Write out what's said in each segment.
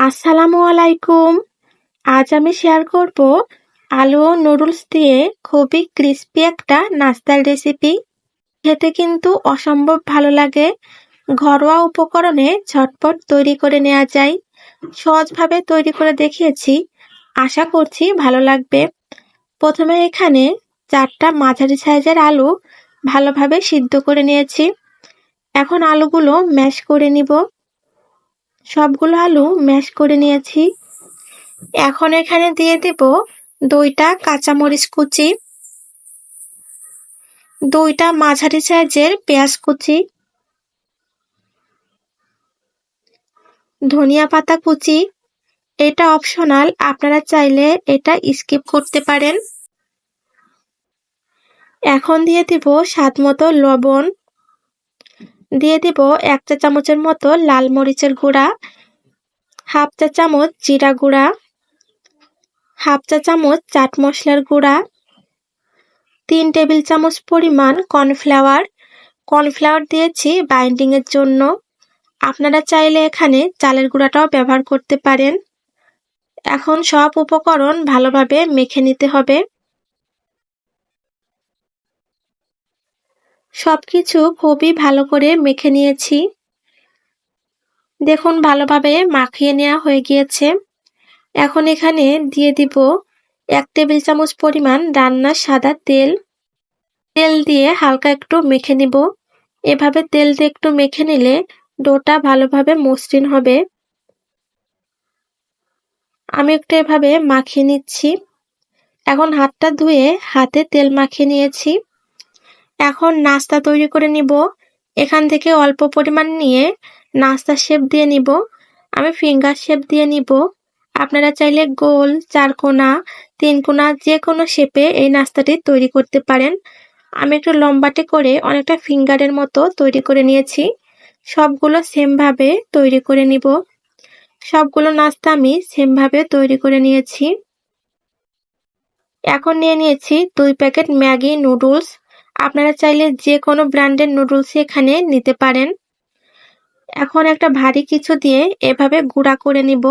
আসসালামু আলাইকুম। আজ আমি শেয়ার করব আলু ও নুডলস দিয়ে খুবই ক্রিস্পি একটা নাস্তার রেসিপি। খেতে কিন্তু অসম্ভব ভালো লাগে। ঘরোয়া উপকরণে ঝটপট তৈরি করে নেওয়া যায়। সহজভাবে তৈরি করে দেখিয়েছি। আশা করছি ভালো লাগবে। প্রথমে এখানে 4টা মাঝারি সাইজের আলু ভালোভাবে সিদ্ধ করে নিয়েছি। এখন আলুগুলো ম্যাশ করে নিব। সবগুলো আলু ম্যাশ করে নিয়েছি। এখন এখানে দিয়ে দিব 2টা কাঁচামরিচ কুচি, 2টা মাঝারি সাইজের পেঁয়াজ কুচি, ধনিয়া পাতা কুচি। এটা অপশনাল, আপনারা চাইলে এটা স্কিপ করতে পারেন। এখন দিয়ে দিব স্বাদ মতো লবণ, দিয়ে দিব 1 চা চামচের মতো লাল মরিচের গুঁড়া, 1/2 চা চামচ জিরা গুঁড়া, 1/2 চা চামচ চাট মশলার গুঁড়া, 3 টেবিল চামচ পরিমাণ কর্নফ্লাওয়ার। কর্নফ্লাওয়ার দিয়েছি বাইন্ডিং এর জন্য। আপনারা চাইলে এখানে চালের গুঁড়াটাও ব্যবহার করতে পারেন। এখন সব উপকরণ ভালোভাবে মেখে নিতে হবে। সবকিছু খুবই ভালো করে মেখে নিয়েছি। দেখুন ভালোভাবে মাখিয়ে নেওয়া হয়ে গিয়েছে। এখন এখানে দিয়ে দিব 1 টেবিল চামচ পরিমাণ রান্নার সাদা তেল। তেল দিয়ে হালকা একটু মেখে নিব। এভাবে তেল দিয়ে একটু মেখে নিলে ডোটা ভালোভাবে মসৃণ হবে। আমি একটু এভাবে মাখিয়ে নিচ্ছি। এখন হাতটা ধুয়ে হাতে তেল মাখিয়ে নিয়েছি। এখন নাস্তা তৈরি করে নিব। এখান থেকে অল্প পরিমাণ নিয়ে নাস্তা শেপ দিয়ে নিব। আমি ফিঙ্গার শেপ দিয়ে নিব। আপনারা চাইলে গোল, চারকোনা, তিনকোনা যে কোনো শেপে এই নাস্তাটি তৈরি করতে পারেন। আমি একটু লম্বাটে করে অনেকটা ফিঙ্গারের মতো তৈরি করে নিয়েছি। সবগুলো সেম ভাবে তৈরি করে নিব। সবগুলো নাস্তা আমি সেম ভাবে তৈরি করে নিয়েছি। এখন নিয়ে নিয়েছি 2 প্যাকেট ম্যাগি নুডলস। আপনারা চাইলে যে কোনো ব্র্যান্ডের নুডলস এখানে নিতে পারেন। এখন একটা ভারী কিছু দিয়ে এভাবে গুঁড়া করে নিব।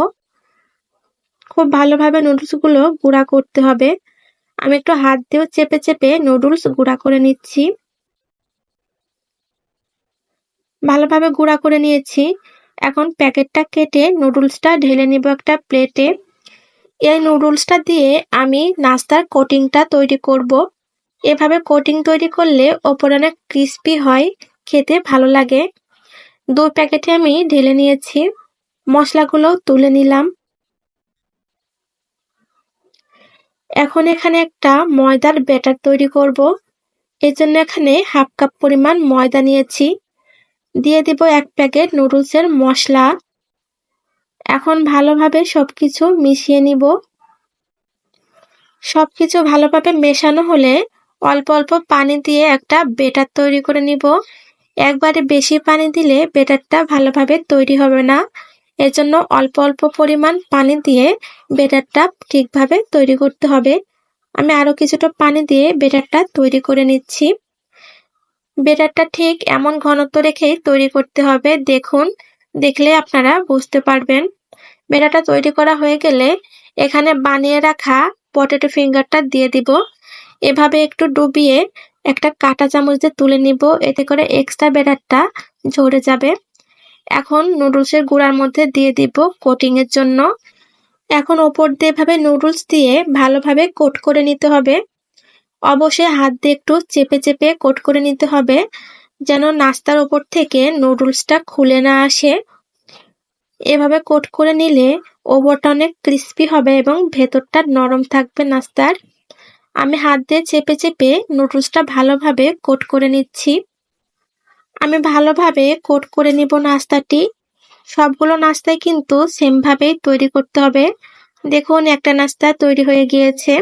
খুব ভালোভাবে নুডলসগুলো গুঁড়া করতে হবে। আমি একটু হাত দিয়েও চেপে চেপে নুডলস গুঁড়া করে নিচ্ছি। ভালোভাবে গুঁড়া করে নিয়েছি। এখন প্যাকেটটা কেটে নুডলসটা ঢেলে নিব একটা প্লেটে। এই নুডলসটা দিয়ে আমি নাস্তার কোটিংটা তৈরি করব। এভাবে কোটিং তৈরি করলে ওপরে অনেক ক্রিস্পি হয়, খেতে ভালো লাগে। 2 প্যাকেটে আমি ঢেলে নিয়েছি। মশলাগুলো তুলে নিলাম। এখন এখানে একটা ময়দার ব্যাটার তৈরি করব। এজন্য এখানে 1/2 কাপ পরিমাণ ময়দা নিয়েছি। দিয়ে দিব 1 প্যাকেট নুডলসের মশলা। এখন ভালোভাবে সবকিছু মিশিয়ে নিব। সবকিছু ভালোভাবে মেশানো হলে অল্প অল্প পানি দিয়ে একটা ব্যাটার তৈরি করে নিব। একবারে বেশি পানি দিলে ব্যাটারটা ভালোভাবে তৈরি হবে না। এজন্য অল্প অল্প পরিমাণ পানি দিয়ে ব্যাটারটা ঠিকভাবে তৈরি করতে হবে। আমি আরো কিছুটা পানি দিয়ে ব্যাটারটা তৈরি করে নিচ্ছি। ব্যাটারটা ঠিক এমন ঘনত্ব রেখেই তৈরি করতে হবে। দেখুন, দেখলে আপনারা বুঝতে পারবেন। ব্যাটারটা তৈরি করা হয়ে গেলে এখানে বানিয়ে রাখা পটেটো ফিঙ্গারটা দিয়ে দিব। এভাবে একটু ডুবিয়ে একটা কাঁটা চামচ দিয়ে তুলে নিব, এতে করে এক্সট্রা ব্যাটারটা ঝরে যাবে। এখন নুডলসের গুঁড়ার মধ্যে দিয়ে দিব কোটিং এর জন্য। এখন ওপর দিয়ে এভাবে নুডলস দিয়ে ভালোভাবে কোট করে নিতে হবে। অবশ্যই হাত দিয়ে একটু চেপে চেপে কোট করে নিতে হবে, যেন নাস্তার ওপর থেকে নুডলসটা খুলে না আসে। এভাবে কোট করে নিলে ওপরটা অনেক ক্রিস্পি হবে এবং ভেতরটা নরম থাকবে নাস্তার। আমি হাত দিয়ে চেপে চেপে নুডলসটা ভালোভাবে কোট করে নিচ্ছি। আমি ভালোভাবে কোট করে নিব নাস্তাটি। সবগুলো নাস্তাই কিন্তু সেম ভাবেই তৈরি করতে হবে। দেখুন একটা নাস্তা তৈরি হয়ে গিয়েছে।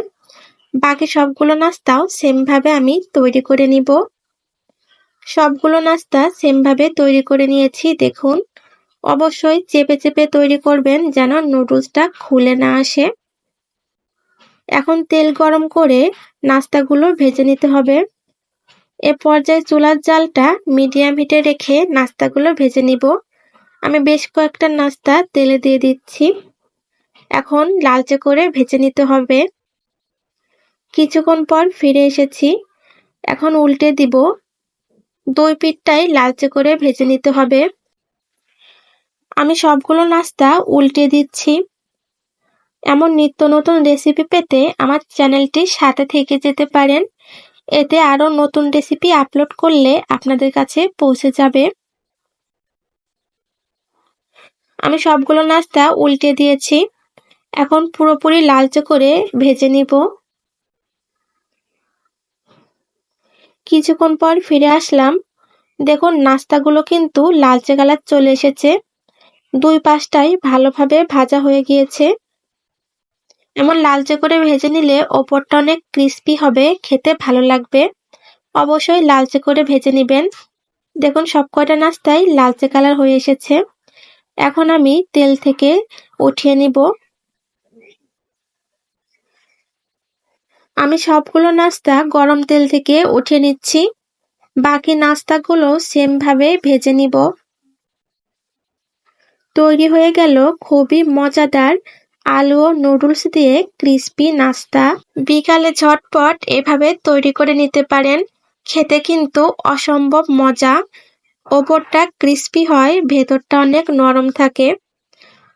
বাকি সবগুলো নাস্তাও সেম ভাবে আমি তৈরি করে নিব। সবগুলো নাস্তা সেম ভাবে তৈরি করে নিয়েছি। দেখুন, অবশ্যই চেপে চেপে তৈরি করবেন যেন নুডলসটা খুলে না আসে। এখন তেল গরম করে নাস্তাগুলো ভেজে নিতে হবে। এ পর্যায়ে চুলার জালটা মিডিয়াম হিটে রেখে নাস্তাগুলো ভেজে নিব। আমি বেশ কয়েকটা নাস্তা তেলে দিয়ে দিচ্ছি। এখন লালচে করে ভেজে নিতে হবে। কিছুক্ষণ পর ফিরে এসেছি। এখন উল্টে দিব। দুই পিঠটাই লালচে করে ভেজে নিতে হবে। আমি সবগুলো নাস্তা উল্টে দিচ্ছি। এমন নিত্য নতুন রেসিপি পেতে আমার চ্যানেলটির সাথে থেকে যেতে পারেন। এতে আরো নতুন রেসিপি আপলোড করলে আপনাদের কাছে পৌঁছে যাবে। আমি সবগুলো নাস্তা উল্টে দিয়েছি। এখন পুরোপুরি লালচে করে ভেজে নিব। কিছুক্ষণ পর ফিরে আসলাম। দেখুন নাস্তাগুলো কিন্তু লালচে কালার চলে এসেছে। দুই পাশটাই ভালোভাবে ভাজা হয়ে গিয়েছে। এমন লালচে করে ভেজে নিলে ওপরটা অনেক ক্রিস্পি হবে, খেতে ভালো লাগবে। অবশ্যই লালচে করে ভেজে নিবেন। দেখুন সবকটা নাস্তাই লালচে কালার হয়ে এসেছে। এখন আমি তেল থেকে উঠিয়ে নিব। আমি সবগুলো নাস্তা গরম তেল থেকে উঠিয়ে নিচ্ছি। বাকি নাস্তাগুলো সেম ভাবে ভেজে নিব। তৈরি হয়ে গেল খুবই মজাদার আলু ও নুডলস দিয়ে ক্রিস্পি নাস্তা। বিকালে ঝটপট এভাবে তৈরি করে নিতে পারেন। খেতে কিন্তু অসম্ভব মজা। ওপরটা ক্রিস্পি হয়, ভেতরটা অনেক নরম থাকে।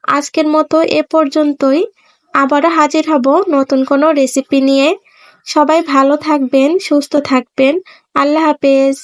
আজকের মতো এ পর্যন্তই। আবারও হাজির হব নতুন কোনো রেসিপি নিয়ে। সবাই ভালো থাকবেন, সুস্থ থাকবেন। আল্লাহ হাফেজ।